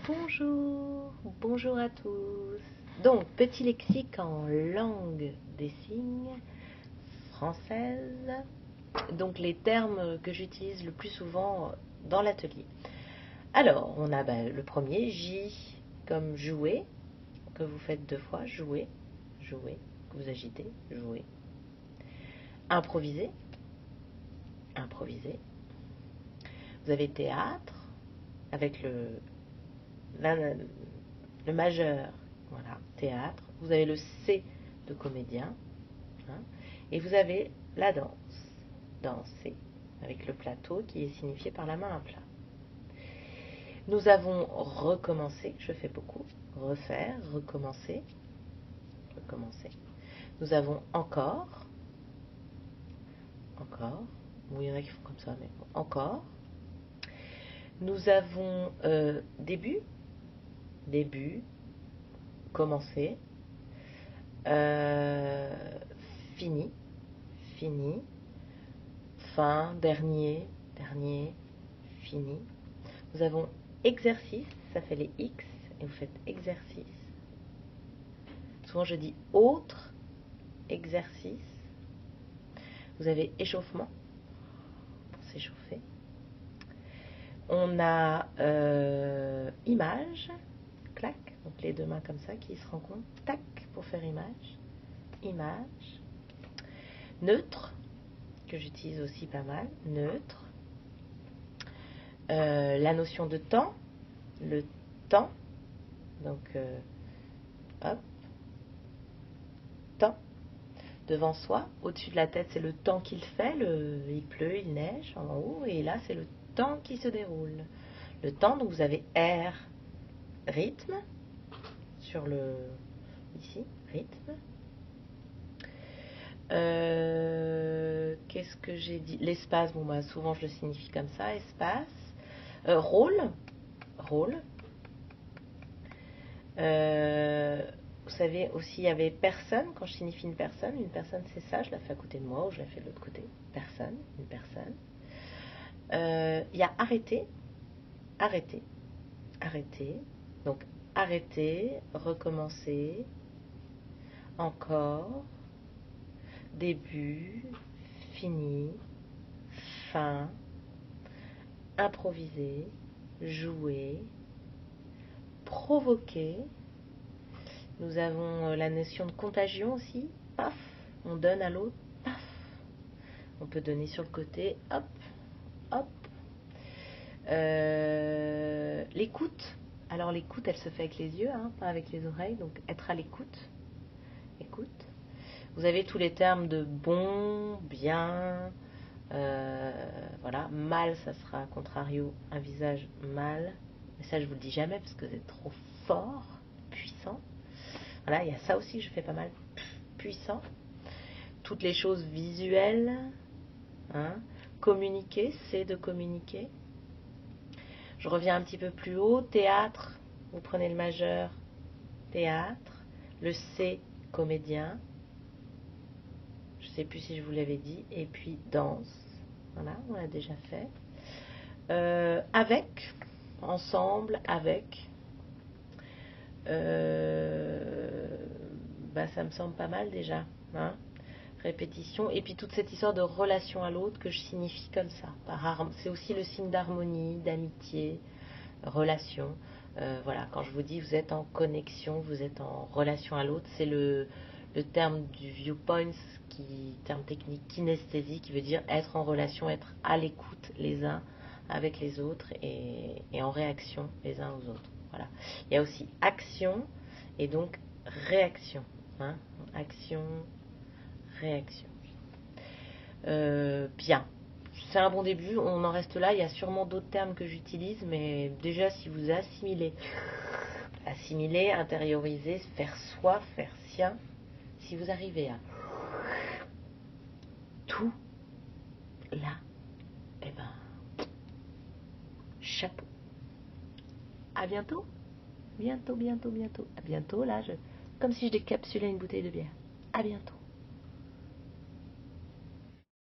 Bonjour, bonjour à tous. Donc, petit lexique en langue des signes française. Donc, les termes que j'utilise le plus souvent dans l'atelier. Alors, on a le premier, J comme jouer, que vous faites 2 fois, jouer, jouer, que vous agitez, jouer. Improviser, improviser. Vous avez théâtre, avec le majeur, voilà, théâtre. Vous avez le C de comédien, hein, et vous avez la danse, danser, avec le plateau qui est signifié par la main à plat. Nous avons recommencer, je fais beaucoup, refaire, recommencer, recommencer. Nous avons encore, encore, bon, il y en a qui font comme ça, mais bon, encore. Nous avons début, début, commencer, fini, fini, fin, dernier, dernier, fini. Nous avons exercice, ça fait les X, et vous faites exercice. Souvent je dis autre exercice. Vous avez échauffement, pour s'échauffer. On a image, clac, donc les 2 mains comme ça qui se rencontrent, tac, pour faire image, image. Neutre, que j'utilise aussi pas mal, neutre. La notion de temps, le temps, donc hop, temps, devant soi, au-dessus de la tête c'est le temps qu'il fait, il pleut, il neige en haut, et là c'est le temps qui se déroule. Le temps, donc vous avez R, rythme, sur le, ici, rythme. Qu'est-ce que j'ai dit? L'espace, bon souvent je le signifie comme ça, espace. Rôle, rôle. Vous savez aussi, il y avait personne, quand je signifie une personne c'est ça, je la fais à côté de moi ou je la fais de l'autre côté. Personne, une personne. Il y a arrêter, arrêter, arrêter. Donc arrêter, recommencer, encore, début, fini, fin, improviser, jouer, provoquer. Nous avons la notion de contagion aussi, paf, on donne à l'autre, paf. On peut donner sur le côté, hop, hop. L'écoute, alors l'écoute elle se fait avec les yeux, hein, pas avec les oreilles, donc être à l'écoute, écoute. Vous avez tous les termes de bon, bien, voilà, mal ça sera contrario, un visage mal, mais ça je vous le dis jamais parce que c'est trop fort, puissant. Voilà, il y a ça aussi que je fais pas mal, puissant. Toutes les choses visuelles, hein. Communiquer, c'est de communiquer. Je reviens un petit peu plus haut, théâtre, vous prenez le majeur, théâtre, le C, comédien, je ne sais plus si je vous l'avais dit, et puis danse, voilà, on l'a déjà fait. Avec, ensemble, avec, ça me semble pas mal déjà, hein. Répétition, et puis toute cette histoire de relation à l'autre que je signifie comme ça. C'est aussi le signe d'harmonie, d'amitié, relation. Voilà, quand je vous dis vous êtes en connexion, vous êtes en relation à l'autre, c'est le terme du viewpoint, terme technique kinesthésie, qui veut dire être en relation, être à l'écoute les uns avec les autres et en réaction les uns aux autres. Voilà. Il y a aussi action et donc réaction, hein, action, réaction. Bien. C'est un bon début, on en reste là. Il y a sûrement d'autres termes que j'utilise, mais déjà si vous assimilez, intérioriser, faire soi, faire sien, si vous arrivez à tout là, eh ben, chapeau. À bientôt. Bientôt, bientôt, bientôt. À bientôt, là, comme si je décapsulais une bouteille de bière. À bientôt.